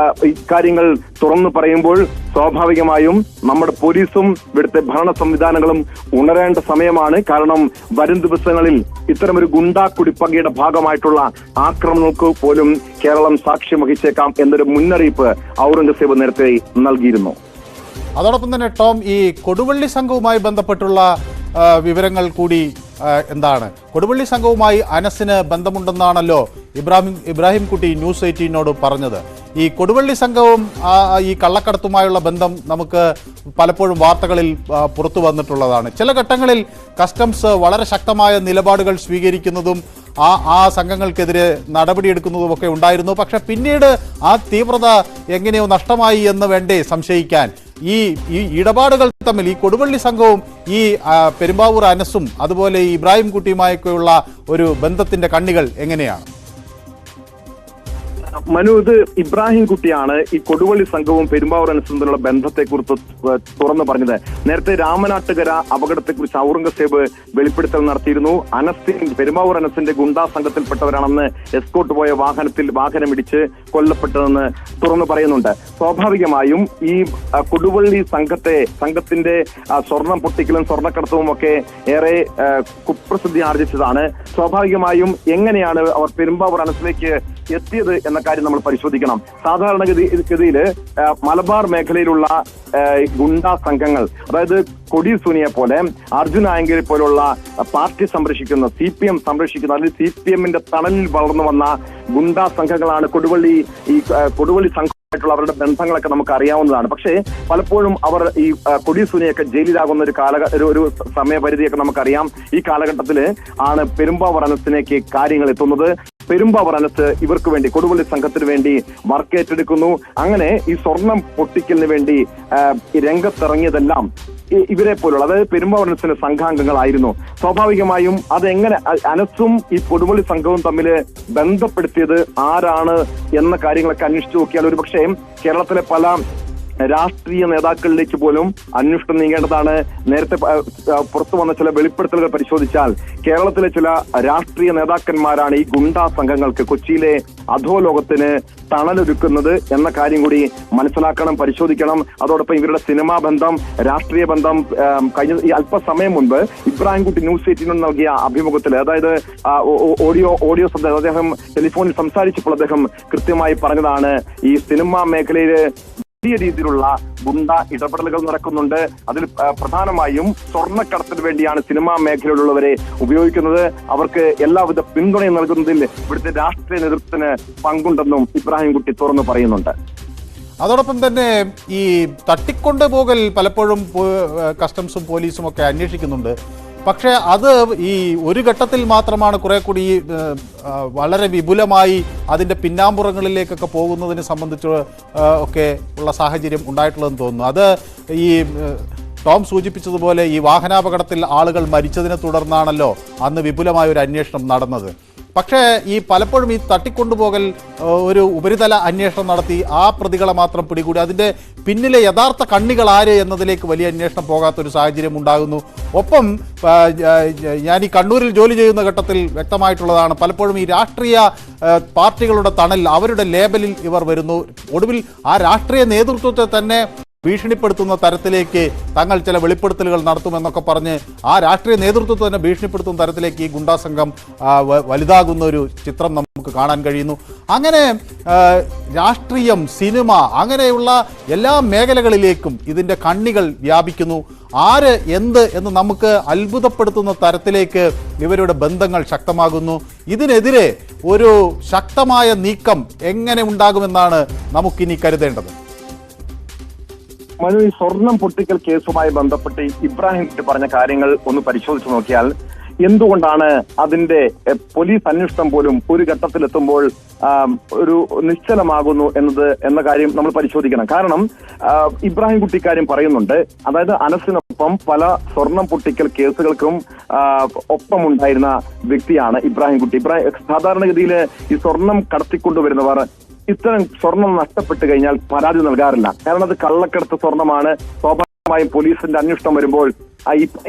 ഇക്കാര്യങ്ങൾ തുറന്നു പറയുമ്പോൾ സ്വാഭാവികമായും നമ്മുടെ പോലീസും ഇവിടുത്തെ ഭരണ സംവിധാനങ്ങളും ഉണരേണ്ട സമയമാണ്. കാരണം വരും ദിവസങ്ങളിൽ ഇത്തരമൊരു ഗുണ്ടാ കുടിപ്പകയുടെ ഭാഗമായിട്ടുള്ള ആക്രമണങ്ങൾക്ക് പോലും കേരളം സാക്ഷ്യം വഹിച്ചേക്കാം എന്നൊരു മുന്നറിയിപ്പ് ഔറംഗസേബ് നേരത്തെ നൽകിയിരുന്നു. അതോടൊപ്പം തന്നെ ടോം, ഈ കൊടുവള്ളി സംഘവുമായി ബന്ധപ്പെട്ടുള്ള വിവരങ്ങൾ കൂടി എന്താണ്? കൊടുവള്ളി സംഘവുമായി അനസിന് ബന്ധമുണ്ടെന്നാണല്ലോ ഇബ്രാഹിം കുട്ടി ന്യൂസ് 18നോട് പറഞ്ഞത്. ഈ കൊടുവള്ളി സംഘവും ഈ കള്ളക്കടത്തുമായുള്ള ബന്ധം നമുക്ക് പലപ്പോഴും വാർത്തകളിൽ പുറത്തു വന്നിട്ടുള്ളതാണ്. ചില ഘട്ടങ്ങളിൽ കസ്റ്റംസ് വളരെ ശക്തമായ നിലപാടുകൾ സ്വീകരിക്കുന്നതും ആ സംഘങ്ങൾക്കെതിരെ നടപടിയെടുക്കുന്നതുമൊക്കെ ഉണ്ടായിരുന്നു. പക്ഷെ പിന്നീട് ആ തീവ്രത എങ്ങനെയോ നഷ്ടമായി എന്ന് വേണ്ടേ സംശയിക്കാൻ. ഈ ഇടപാടുകൾ തമ്മിൽ ഈ കൊടുവള്ളി സംഘവും ഈ പെരുമ്പാവൂർ അനസും അതുപോലെ ഈ ഇബ്രാഹിം കുട്ടിയുമായൊക്കെയുള്ള ഒരു ബന്ധത്തിന്റെ കണ്ണികൾ എങ്ങനെയാണ്? മനു, ഇത് ഇബ്രാഹിം കുട്ടിയാണ് ഈ കൊടുവള്ളി സംഘവും പെരുമ്പാവൂർ അനസും തമ്മിലുള്ള ബന്ധത്തെക്കുറിച്ച് തുറന്നു പറഞ്ഞത്. നേരത്തെ രാമനാട്ടുകര അപകടത്തെക്കുറിച്ച് ഔറംഗസേബ് വെളിപ്പെടുത്തൽ നടത്തിയിരുന്നു. പെരുമ്പാവൂർ അനസിന്റെ ഗുണ്ടാ സംഘത്തിൽപ്പെട്ടവരാണെന്ന് എസ്കോട്ട് പോയ വാഹനമിടിച്ച് കൊല്ലപ്പെട്ടതെന്ന് തുറന്നു പറയുന്നുണ്ട്. സ്വാഭാവികമായും ഈ കൊടുവള്ളി സംഘത്തിന്റെ സ്വർണം പൊട്ടിക്കലും സ്വർണ്ണക്കടത്തവും ഒക്കെ ഏറെ കുപ്രസിദ്ധി ആർജിച്ചതാണ്. സ്വാഭാവികമായും എങ്ങനെയാണ് അവർ പെരുമ്പാവൂർ അനസിലേക്ക് എത്തിയത് എന്ന കാര്യം നമ്മൾ പരിശോധിക്കണം. സാധാരണഗതിയിൽ മലബാർ മേഖലയിലുള്ള ഗുണ്ടാ സംഘങ്ങൾ, അതായത് കൊടി സുനിയെ പോലെ, അർജുൻ ആയങ്കിനെ പോലുള്ള പാർട്ടി സംരക്ഷിക്കുന്ന, CPM സംരക്ഷിക്കുന്ന, അല്ലെങ്കിൽ CPM-ന്റെ തണലിൽ വളർന്നു വന്ന ഗുണ്ടാ സംഘങ്ങളാണ് കൊടുവള്ളി സംഘമായിട്ടുള്ള അവരുടെ ബന്ധങ്ങളൊക്കെ നമുക്ക് അറിയാവുന്നതാണ്. പക്ഷേ പലപ്പോഴും അവർ ഈ കൊടി സുനിയൊക്കെ ജയിലിലാകുന്ന ഒരു സമയപരിധിയൊക്കെ നമുക്കറിയാം. ഈ കാലഘട്ടത്തിൽ ആണ് പെരുമ്പാവൂർ അനസിലേക്ക് കാര്യങ്ങൾ എത്തുന്നത്. പെരുമ്പാവൂർ അനസ് ഇവർക്ക് വേണ്ടി, കൊടുവള്ളി സംഘത്തിന് വേണ്ടി വർക്ക് ഏറ്റെടുക്കുന്നു. അങ്ങനെ ഈ സ്വർണം പൊട്ടിക്കലിന് വേണ്ടി രംഗത്തിറങ്ങിയതെല്ലാം ഇവരെ പോലുള്ള, അതായത് പെരുമ്പാവൂർ അനസിന്റെ സംഘാംഗങ്ങളായിരുന്നു. സ്വാഭാവികമായും അതെങ്ങനെ അനസും ഈ കൊടുവള്ളി സംഘവും തമ്മിൽ ബന്ധപ്പെടുത്തിയത് ആരാണ് എന്ന കാര്യങ്ങളൊക്കെ അന്വേഷിച്ചു നോക്കിയാൽ ഒരുപക്ഷെ കേരളത്തിലെ പല രാഷ്ട്രീയ നേതാക്കളിലേക്ക് പോലും അന്വേഷണം നീങ്ങേണ്ടതാണ്. നേരത്തെ പുറത്തു വന്ന ചില വെളിപ്പെടുത്തലുകൾ പരിശോധിച്ചാൽ കേരളത്തിലെ ചില രാഷ്ട്രീയ നേതാക്കന്മാരാണ് ഈ ഗുണ്ടാ സംഘങ്ങൾക്ക്, കൊച്ചിയിലെ അധോലോകത്തിന് തണലൊരുക്കുന്നത് എന്ന കാര്യം കൂടി മനസ്സിലാക്കണം, പരിശോധിക്കണം. അതോടൊപ്പം ഇവരുടെ സിനിമാ ബന്ധം, രാഷ്ട്രീയ ബന്ധം കഴിഞ്ഞ ഈ അല്പസമയം മുൻപ് ഇബ്രാഹിംകുട്ടി ന്യൂസ് 18 നൽകിയ അഭിമുഖത്തിൽ, അതായത് ഓഡിയോ അദ്ദേഹം ടെലിഫോണിൽ സംസാരിച്ചപ്പോൾ അദ്ദേഹം കൃത്യമായി പറഞ്ഞതാണ്, ഈ സിനിമാ മേഖലയില് വലിയ രീതിയിലുള്ള ഗുണ്ട ഇടപെടലുകൾ നടക്കുന്നുണ്ട്. അതിൽ പ്രധാനമായും സ്വർണ്ണക്കടത്തിന് വേണ്ടിയാണ് സിനിമാ മേഖലയിലുള്ളവരെ ഉപയോഗിക്കുന്നത്. അവർക്ക് എല്ലാവിധ പിന്തുണയും നൽകുന്നതിൽ ഇവിടുത്തെ രാഷ്ട്രീയ നേതൃത്വത്തിന് പങ്കുണ്ടെന്നും ഇബ്രാഹിംകുട്ടി തുറന്നു പറയുന്നുണ്ട്. അതോടൊപ്പം തന്നെ ഈ തട്ടിക്കൊണ്ടുപോകൽ പലപ്പോഴും കസ്റ്റംസും പോലീസും ഒക്കെ അന്വേഷിക്കുന്നുണ്ട്. പക്ഷേ അത് ഈ ഒരു ഘട്ടത്തിൽ മാത്രമാണ് കുറെ കൂടി വളരെ വിപുലമായി അതിൻ്റെ പിന്നാമ്പുറങ്ങളിലേക്കൊക്കെ പോകുന്നതിനെ സംബന്ധിച്ച് ഒക്കെ ഉള്ള സാഹചര്യം ഉണ്ടായിട്ടുള്ളതെന്ന് തോന്നുന്നു. അത് ഈ ടോം സൂചിപ്പിച്ചതുപോലെ ഈ വാഹനാപകടത്തിൽ ആളുകൾ മരിച്ചതിനെ തുടർന്നാണല്ലോ അന്ന് വിപുലമായ ഒരു അന്വേഷണം നടന്നത്. പക്ഷേ ഈ പലപ്പോഴും ഈ തട്ടിക്കൊണ്ടുപോകൽ ഒരു ഉപരിതല അന്വേഷണം നടത്തി ആ പ്രതികളെ മാത്രം പിടികൂടി അതിൻ്റെ പിന്നിലെ യഥാർത്ഥ കണ്ണികൾ ആര് എന്നതിലേക്ക് വലിയ അന്വേഷണം പോകാത്തൊരു സാഹചര്യം ഉണ്ടാകുന്നു. ഒപ്പം ഞാൻ ഈ കണ്ണൂരിൽ ജോലി ചെയ്യുന്ന ഘട്ടത്തിൽ വ്യക്തമായിട്ടുള്ളതാണ്, പലപ്പോഴും ഈ രാഷ്ട്രീയ പാർട്ടികളുടെ തണൽ, അവരുടെ ലേബലിൽ ഇവർ വരുന്നു. ഒടുവിൽ ആ രാഷ്ട്രീയ നേതൃത്വത്തെ തന്നെ ഭീഷണിപ്പെടുത്തുന്ന തരത്തിലേക്ക് തങ്ങൾ ചില വെളിപ്പെടുത്തലുകൾ നടത്തുമെന്നൊക്കെ പറഞ്ഞ് ആ രാഷ്ട്രീയ നേതൃത്വത്തെ തന്നെ ഭീഷണിപ്പെടുത്തുന്ന തരത്തിലേക്ക് ഈ ഗുണ്ടാ സംഘം വലുതാകുന്ന ഒരു ചിത്രം നമുക്ക് കാണാൻ കഴിയുന്നു. അങ്ങനെ രാഷ്ട്രീയം, സിനിമ, അങ്ങനെയുള്ള എല്ലാ മേഖലകളിലേക്കും ഇതിൻ്റെ കണ്ണികൾ വ്യാപിക്കുന്നു. ആര് എന്ത് എന്ന് നമുക്ക് അത്ഭുതപ്പെടുത്തുന്ന തരത്തിലേക്ക് ഇവരുടെ ബന്ധങ്ങൾ ശക്തമാകുന്നു. ഇതിനെതിരെ ഒരു ശക്തമായ നീക്കം എങ്ങനെ ഉണ്ടാകുമെന്നാണ് നമുക്കിനി കരുതേണ്ടത്. മനു, ഈ സ്വർണം പൊട്ടിക്കൽ കേസുമായി ബന്ധപ്പെട്ട് ഇബ്രാഹിം കുട്ടി പറഞ്ഞ കാര്യങ്ങൾ ഒന്ന് പരിശോധിച്ചു നോക്കിയാൽ എന്തുകൊണ്ടാണ് അതിന്റെ പോലീസ് അന്വേഷണം പോലും ഒരു ഘട്ടത്തിലെത്തുമ്പോൾ ഒരു നിശ്ചലമാകുന്നു എന്ന കാര്യം നമ്മൾ പരിശോധിക്കണം. കാരണം ഇബ്രാഹിം കുട്ടി കാര്യം പറയുന്നുണ്ട്, അതായത് അനസിനൊപ്പം പല സ്വർണം പൊട്ടിക്കൽ കേസുകൾക്കും ഒപ്പമുണ്ടായിരുന്ന വ്യക്തിയാണ് ഇബ്രാഹിം കുട്ടി. സാധാരണഗതിയിൽ ഈ സ്വർണം കടത്തിക്കൊണ്ടുവരുന്നവർ ഇത്തരം സ്വർണം നഷ്ടപ്പെട്ട് കഴിഞ്ഞാൽ പരാതി നൽകാറില്ല. കാരണം അത് കള്ളക്കടത്ത് സ്വർണമാണ്. സ്വാഭാവികമായും പോലീസിന്റെ അന്വേഷണം വരുമ്പോൾ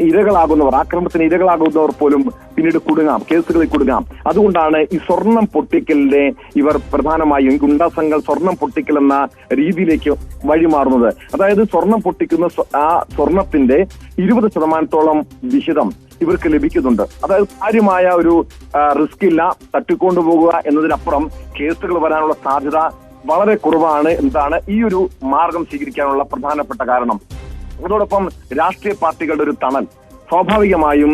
ഇരകളാകുന്നവർ, ആക്രമണത്തിന് ഇരകളാകുന്നവർ പോലും പിന്നീട് കുടുങ്ങാം, കേസുകളിൽ കുടുങ്ങാം. അതുകൊണ്ടാണ് ഈ സ്വർണം പൊട്ടിക്കലിനെ ഇവർ പ്രധാനമായും ഗുണ്ടാ സംഘങ്ങൾ സ്വർണം പൊട്ടിക്കൽ എന്ന രീതിയിലേക്ക് വഴിമാറുന്നത്. അതായത് സ്വർണം പൊട്ടിക്കുന്ന ആ സ്വർണത്തിന്റെ 20% വിഹിതം ഇവർക്ക് ലഭിക്കുന്നുണ്ട്. അതായത് കാര്യമായ ഒരു റിസ്ക് ഇല്ല. തട്ടിക്കൊണ്ടുപോകുക എന്നതിനപ്പുറം കേസുകൾ വരാനുള്ള സാധ്യത വളരെ കുറവാണ് എന്നതാണ് ഈ ഒരു മാർഗം സ്വീകരിക്കാനുള്ള പ്രധാനപ്പെട്ട കാരണം. അതോടൊപ്പം രാഷ്ട്രീയ പാർട്ടികളുടെ ഒരു തണൽ സ്വാഭാവികമായും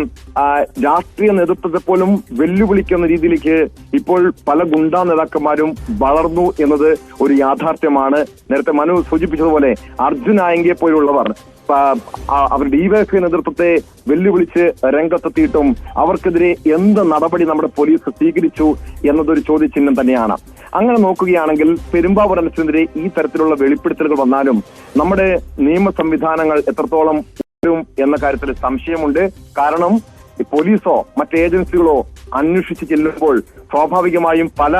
രാഷ്ട്രീയ നേതൃത്വത്തെ പോലും വെല്ലുവിളിക്കുന്ന രീതിയിലേക്ക് ഇപ്പോൾ പല ഗുണ്ടാ നേതാക്കന്മാരും വളർന്നു എന്നത് ഒരു യാഥാർത്ഥ്യമാണ്. നേരത്തെ മനു സൂചിപ്പിച്ചതുപോലെ അർജുൻ ആയങ്കിയെ പോലുള്ളവർ അവർ ഡിവൈഎഫ്ഐ നേതൃത്വത്തെ വെല്ലുവിളിച്ച് രംഗത്തെത്തിയിട്ടും അവർക്കെതിരെ എന്ത് നടപടി നമ്മുടെ പോലീസ് സ്വീകരിച്ചു എന്നതൊരു ചോദ്യചിഹ്നം തന്നെയാണ്. അങ്ങനെ നോക്കുകയാണെങ്കിൽ പെരുമ്പാവൂർ അനസിനെതിരെ ഈ തരത്തിലുള്ള വെളിപ്പെടുത്തലുകൾ വന്നാലും നമ്മുടെ നിയമ സംവിധാനങ്ങൾ എത്രത്തോളം എന്ന കാര്യത്തിൽ സംശയമുണ്ട്. കാരണം പോലീസോ മറ്റ് ഏജൻസികളോ അന്വേഷിച്ച് ചെല്ലുമ്പോൾ സ്വാഭാവികമായും പല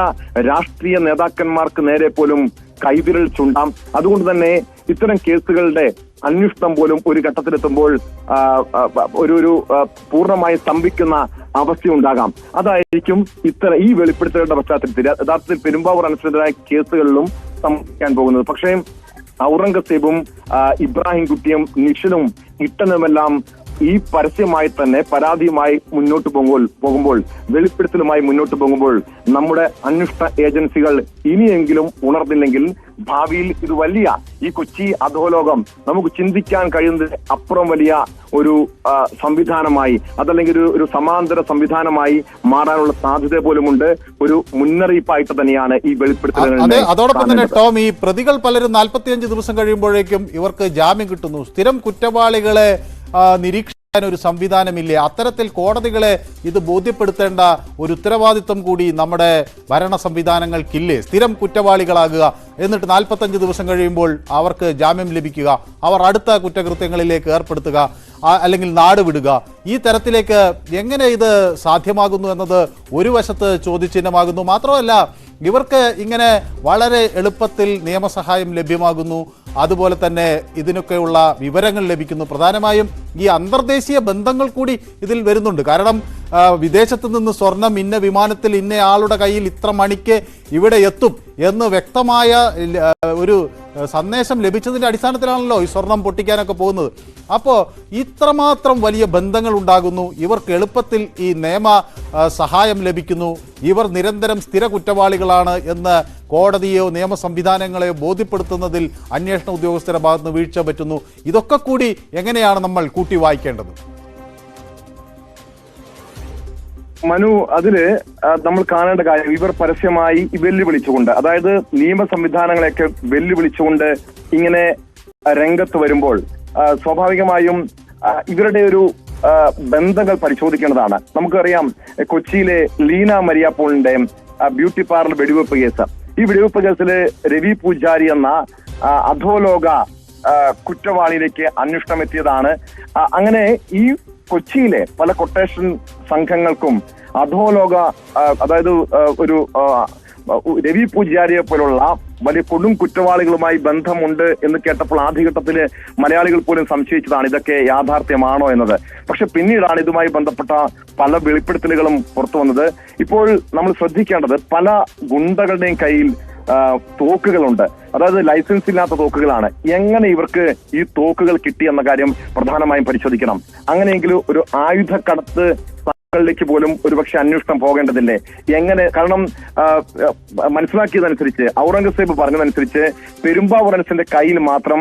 രാഷ്ട്രീയ നേതാക്കന്മാർക്ക് നേരെ പോലും കൈവിരൽ ചൂണ്ടാം. അതുകൊണ്ട് തന്നെ ഇത്തരം കേസുകളുടെ അന്വേഷണം പോലും ഒരു ഘട്ടത്തിലെത്തുമ്പോൾ ഒരു പൂർണ്ണമായി സ്തംഭിക്കുന്ന അവസ്ഥയുണ്ടാകാം. അതായിരിക്കും ഈ വെളിപ്പെടുത്തലുകളുടെ പശ്ചാത്തലത്തിൽ യഥാർത്ഥത്തിൽ പെരുമ്പാവൂർ അനസിനെതിരായ കേസുകളിലും സംഭവിക്കാൻ പോകുന്നത്. പക്ഷേ ഔറംഗസേബും ഇബ്രാഹിം കുട്ടിയും നിഷിലും ഇട്ടനുമെല്ലാം ഈ പരസ്യമായി തന്നെ പരാതിയുമായി മുന്നോട്ട് പോകുമ്പോൾ വെളിപ്പെടുത്തലുമായി മുന്നോട്ട് പോകുമ്പോൾ നമ്മുടെ അന്വേഷണ ഏജൻസികൾ ഇനിയെങ്കിലും ഉണർന്നില്ലെങ്കിൽ ഭാവിയിൽ ഇത് വലിയ ഈ കൊച്ചി അധോലോകം നമുക്ക് ചിന്തിക്കാൻ കഴിയുന്നത് അപ്പുറം വലിയ ഒരു സംവിധാനമായി അതല്ലെങ്കിൽ ഒരു സമാന്തര സംവിധാനമായി മാറാനുള്ള സാധ്യത പോലുമുണ്ട്. ഒരു മുന്നറിയിപ്പായിട്ട് തന്നെയാണ് ഈ വെളിപ്പെടുത്തലുകൾ. അതോടൊപ്പം തന്നെ ടോം, ഈ പ്രതികൾ പലരും 45 ദിവസം കഴിയുമ്പോഴേക്കും ഇവർക്ക് ജാമ്യം കിട്ടുന്നു. സ്ഥിരം കുറ്റവാളികളെ നിരീക്ഷിക്കാൻ ഒരു സംവിധാനമില്ലേ? അത്തരത്തിൽ കോടതികളെ ഇത് ബോധ്യപ്പെടുത്തേണ്ട ഒരു ഉത്തരവാദിത്വം കൂടി നമ്മുടെ ഭരണ സംവിധാനങ്ങൾക്കില്ലേ? സ്ഥിരം കുറ്റവാളികളാകുക, എന്നിട്ട് 45 ദിവസം കഴിയുമ്പോൾ അവർക്ക് ജാമ്യം ലഭിക്കുക, അവർ അടുത്ത കുറ്റകൃത്യങ്ങളിലേക്ക് ഏർപ്പെടുത്തുക, അല്ലെങ്കിൽ നാട് വിടുക. ഈ തരത്തിലേക്ക് എങ്ങനെ ഇത് സാധ്യമാകുന്നു എന്നത് ഒരു വശത്ത് ചോദ്യചിഹ്നമാകുന്നു. മാത്രമല്ല, ഇവർക്ക് ഇങ്ങനെ വളരെ എളുപ്പത്തിൽ നിയമസഹായം ലഭ്യമാകുന്നു, അതുപോലെ തന്നെ ഇതിനൊക്കെയുള്ള വിവരങ്ങൾ ലഭിക്കുന്നു. പ്രധാനമായും ഈ അന്തർദേശീയ ബന്ധങ്ങൾ കൂടി ഇതിൽ വരുന്നുണ്ട്. കാരണം വിദേശത്ത് നിന്ന് സ്വർണം ഇന്ന വിമാനത്തിൽ ഇന്ന ആളുടെ കയ്യിൽ ഇത്ര മണിക്ക് ഇവിടെ എത്തും എന്ന് വ്യക്തമായ ഒരു സന്ദേശം ലഭിച്ചതിൻ്റെ അടിസ്ഥാനത്തിലാണല്ലോ ഈ സ്വർണം പൊട്ടിക്കാനൊക്കെ പോകുന്നത്. അപ്പോൾ ഇത്രമാത്രം വലിയ ബന്ധങ്ങൾ ഉണ്ടാകുന്നു, ഇവർക്ക് എളുപ്പത്തിൽ ഈ നിയമ സഹായം ലഭിക്കുന്നു, ഇവർ നിരന്തരം സ്ഥിര കുറ്റവാളികളാണ് എന്ന് കോടതിയോ നിയമ സംവിധാനങ്ങളെയോ ബോധ്യപ്പെടുത്തുന്നതിൽ അന്വേഷണ ഉദ്യോഗസ്ഥരുടെ ഭാഗത്തുനിന്ന് വീഴ്ച പറ്റുന്നു. ഇതൊക്കെ കൂടി എങ്ങനെയാണ് നമ്മൾ കൂട്ടി വായിക്കേണ്ടത്? മനു, അതില് നമ്മൾ കാണേണ്ട കാര്യം, ഇവർ പരസ്യമായി വെല്ലുവിളിച്ചുകൊണ്ട്, അതായത് നിയമ സംവിധാനങ്ങളെയൊക്കെ വെല്ലുവിളിച്ചുകൊണ്ട് ഇങ്ങനെ രംഗത്ത് വരുമ്പോൾ സ്വാഭാവികമായും ഇവരുടെ ഒരു ബന്ധങ്ങൾ പരിശോധിക്കേണ്ടതാണ്. നമുക്കറിയാം, കൊച്ചിയിലെ ലീന മരിയ പോളിന്റെ ബ്യൂട്ടി പാർലർ വെടിവെപ്പ് കേസ്. ഈ വെടിവെപ്പ് കേസില് രവി പൂജാരി എന്ന അധോലോക കുറ്റവാളിയിലേക്ക് അന്വേഷണം എത്തിയതാണ്. അങ്ങനെ ഈ കൊച്ചിയിലെ പല കൊട്ടേഷൻ സംഘങ്ങൾക്കും അധോലോക, അതായത് ഒരു രവി പൂജാരിയെ പോലുള്ള വലിയ കൊടും കുറ്റവാളികളുമായി ബന്ധമുണ്ട് എന്ന് കേട്ടപ്പോൾ ആദ്യഘട്ടത്തില് മലയാളികൾ പോലും സംശയിച്ചതാണ് ഇതൊക്കെ യാഥാർത്ഥ്യമാണോ എന്നത്. പക്ഷെ പിന്നീടാണ് ഇതുമായി ബന്ധപ്പെട്ട പല വെളിപ്പെടുത്തലുകളും പുറത്തു വന്നത്. ഇപ്പോൾ നമ്മൾ ശ്രദ്ധിക്കേണ്ടത്, പല ഗുണ്ടകളുടെയും കയ്യിൽ തോക്കുകളുണ്ട്, അതായത് ലൈസൻസ് ഇല്ലാത്ത തോക്കുകളാണ്. എങ്ങനെ ഇവർക്ക് ഈ തോക്കുകൾ കിട്ടി എന്ന കാര്യം പ്രധാനമായും പരിശോധിക്കണം. അങ്ങനെയെങ്കിലും ഒരു ആയുധക്കടത്ത് ിലേക്ക് പോലും ഒരുപക്ഷെ അന്വേഷണം പോകേണ്ടതില്ലേ? എങ്ങനെ? കാരണം മനസ്സിലാക്കിയതനുസരിച്ച്, ഔറംഗസേബ് പറഞ്ഞതനുസരിച്ച് പെരുമ്പാവൂർ അനസിന്റെ കയ്യിൽ മാത്രം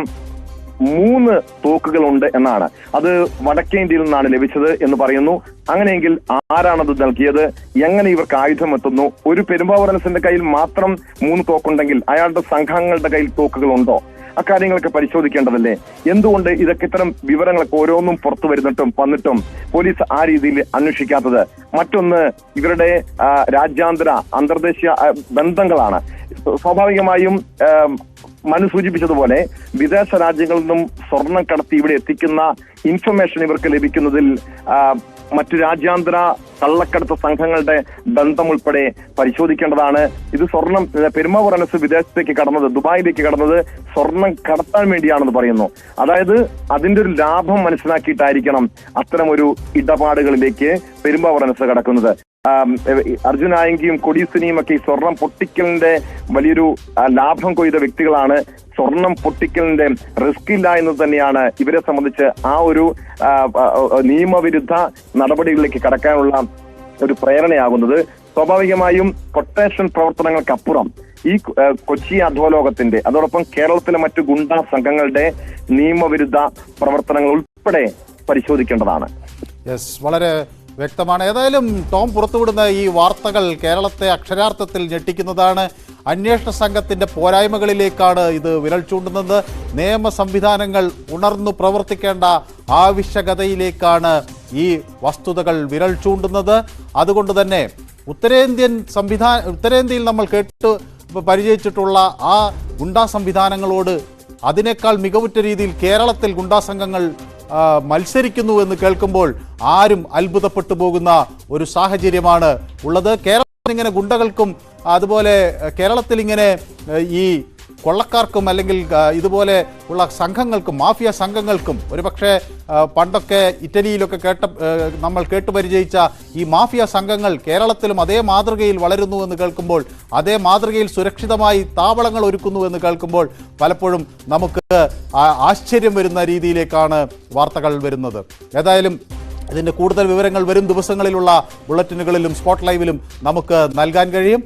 3 തോക്കുകളുണ്ട് എന്നാണ്. അത് വടക്കേ ഇന്ത്യയിൽ നിന്നാണ് ലഭിച്ചത് എന്ന് പറയുന്നു. അങ്ങനെയെങ്കിൽ ആരാണത് നൽകിയത്? എങ്ങനെ ഇവർക്ക് ആയുധം എത്തുന്നു? ഒരു പെരുമ്പാവൂർ അനസിന്റെ കയ്യിൽ മാത്രം 3 തോക്കുണ്ടെങ്കിൽ അയാളുടെ സംഘങ്ങളുടെ കയ്യിൽ തോക്കുകളുണ്ടോ? അക്കാര്യങ്ങളൊക്കെ പരിശോധിക്കേണ്ടതല്ലേ? എന്തുകൊണ്ട് ഇതൊക്കെ ഇത്തരം വിവരങ്ങളൊക്കെ ഓരോന്നും പുറത്തു വന്നിട്ടും പോലീസ് ആ രീതിയിൽ അന്വേഷിക്കാത്തത്? മറ്റൊന്ന്, ഇവരുടെ രാജ്യാന്തര അന്തർദേശീയ ബന്ധങ്ങളാണ്. സ്വാഭാവികമായും മനു സൂചിപ്പിച്ചതുപോലെ വിദേശ രാജ്യങ്ങളിൽ നിന്നും സ്വർണം കടത്തി ഇവിടെ എത്തിക്കുന്ന ഇൻഫർമേഷൻ ഇവർക്ക് ലഭിക്കുന്നതിൽ മറ്റു രാജ്യാന്തര കള്ളക്കടത്ത് സംഘങ്ങളുടെ ബന്ധം ഉൾപ്പെടെ പരിശോധിക്കേണ്ടതാണ്. ഇത് സ്വർണം, പെരുമ്പാവൂർ അനസ് വിദേശത്തേക്ക് കടന്നത്, ദുബായിലേക്ക് കടന്നത് സ്വർണം കടത്താൻ വേണ്ടിയാണെന്ന് പറയുന്നു. അതായത് അതിന്റെ ഒരു ലാഭം മനസ്സിലാക്കിയിട്ടായിരിക്കണം അത്തരം ഒരു ഇടപാടുകളിലേക്ക് പെരുമ്പാവൂർ അനസ് കടക്കുന്നത്. അർജുനായങ്കിയും കൊടീസിനിയും ഒക്കെ ഈ സ്വർണം പൊട്ടിക്കലിന്റെ വലിയൊരു ലാഭം കൊയ്ത വ്യക്തികളാണ്. സ്വർണം പൊട്ടിക്കലിന്റെ റിസ്ക് ഇല്ല എന്ന് തന്നെയാണ് ഇവരെ സംബന്ധിച്ച് ആ ഒരു നിയമവിരുദ്ധ നടപടികളിലേക്ക് കടക്കാനുള്ള ഒരു പ്രേരണയാകുന്നത്. സ്വാഭാവികമായും കൊട്ടേഷൻ പ്രവർത്തനങ്ങൾക്കപ്പുറം ഈ കൊച്ചി അധോലോകത്തിന്റെ, അതോടൊപ്പം കേരളത്തിലെ മറ്റു ഗുണ്ടാ സംഘങ്ങളുടെ നിയമവിരുദ്ധ പ്രവർത്തനങ്ങൾ ഉൾപ്പെടെ പരിശോധിക്കേണ്ടതാണ്. വളരെ വ്യക്തമാണ്. ഏതായാലും ടോം പുറത്തുവിടുന്ന ഈ വാർത്തകൾ കേരളത്തെ അക്ഷരാർത്ഥത്തിൽ ഞെട്ടിക്കുന്നതാണ്. അന്വേഷണ സംഘത്തിൻ്റെ പോരായ്മകളിലേക്കാണ് ഇത് വിരൽ ചൂണ്ടുന്നത്. നിയമ സംവിധാനങ്ങൾ ഉണർന്നു പ്രവർത്തിക്കേണ്ട ആവശ്യകതയിലേക്കാണ് ഈ വസ്തുതകൾ വിരൽ ചൂണ്ടുന്നത്. അതുകൊണ്ട് തന്നെ ഉത്തരേന്ത്യയിൽ നമ്മൾ കേട്ട് പരിചയിച്ചിട്ടുള്ള ആ ഗുണ്ടാ സംവിധാനങ്ങളോട് അതിനേക്കാൾ മികവുറ്റ രീതിയിൽ കേരളത്തിൽ ഗുണ്ടാ സംഘങ്ങൾ മത്സരിക്കുന്നു എന്ന് കേൾക്കുമ്പോൾ ആരും അത്ഭുതപ്പെട്ടു പോകുന്ന ഒരു സാഹചര്യമാണ് ഉള്ളത്. കേരളത്തിൽ ഇങ്ങനെ ഗുണ്ടകൾക്കും അതുപോലെ കേരളത്തിൽ ഇങ്ങനെ ഈ കൊള്ളക്കാർക്കും അല്ലെങ്കിൽ ഇതുപോലെ ഉള്ള സംഘങ്ങൾക്കും മാഫിയ സംഘങ്ങൾക്കും ഒരുപക്ഷെ പണ്ടൊക്കെ ഇറ്റലിയിലൊക്കെ നമ്മൾ കേട്ടുപരിചയിച്ച ഈ മാഫിയ സംഘങ്ങൾ കേരളത്തിലും അതേ മാതൃകയിൽ വളരുന്നു എന്ന് കേൾക്കുമ്പോൾ, അതേ മാതൃകയിൽ സുരക്ഷിതമായി താവളങ്ങൾ ഒരുക്കുന്നു എന്ന് കേൾക്കുമ്പോൾ പലപ്പോഴും നമുക്ക് ആശ്ചര്യം വരുന്ന രീതിയിലേക്കാണ് വാർത്തകൾ വരുന്നത്. ഏതായാലും ഇതിൻ്റെ കൂടുതൽ വിവരങ്ങൾ വരും ദിവസങ്ങളിലുള്ള ബുള്ളറ്റിനുകളിലും സ്പോട്ട് ലൈവിലും നമുക്ക് നൽകാൻ കഴിയും.